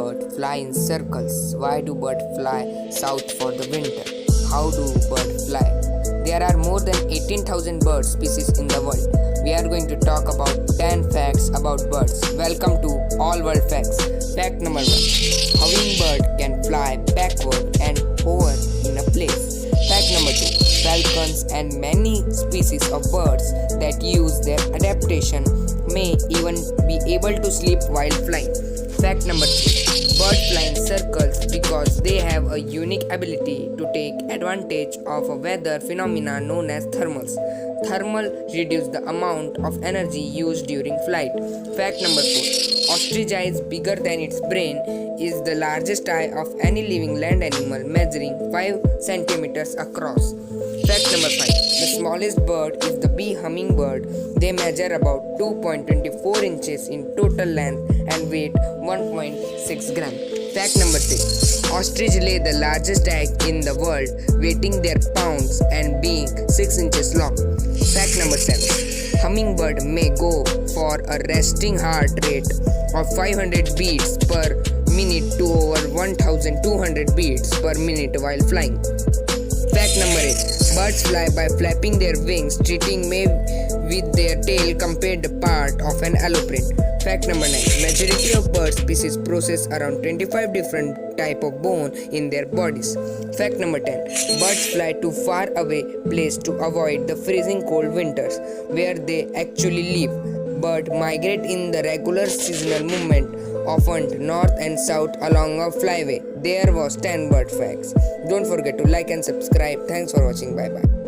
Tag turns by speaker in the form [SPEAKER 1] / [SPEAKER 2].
[SPEAKER 1] birds fly in circles? Why do birds fly south for the winter? How do birds fly? There are more than 18,000 bird species in the world. We are going to talk about 10 facts about birds. Welcome to All World Facts. Fact number 1. Hummingbird can fly backward and hover in a place. Fact number 2. Falcons and many species of birds that use their adaptation may even be able to sleep while flying. Fact number 3. Birds fly in circles because they have a unique ability to take advantage of a weather phenomena known as thermals. Thermal reduce the amount of energy used during flight. Fact number 4. Ostrich eye is bigger than its brain, is the largest eye of any living land animal, measuring 5 centimeters across. Fact number 5. The smallest bird is the bee hummingbird. They measure about 2.24 inches in total length and weight 1.6 gram. Fact number 6. Ostrich lay the largest egg in the world, weighing their pounds and being 6 inches long. Fact number 7. Hummingbird may go for a resting heart rate of 500 beats per minute to over 1,200 beats per minute while flying. Fact number 8. Birds fly by flapping their wings, treating may with their tail compared part of an aeroplane. Fact number 9. Majority of bird species possess around 25 different type of bone in their bodies. Fact number 10. Birds fly to far away place to avoid the freezing cold winters where they actually live. Birds migrate in the regular seasonal movement, often north and south along a flyway. There was 10 bird facts. Don't forget to like and subscribe. Thanks for watching. Bye bye.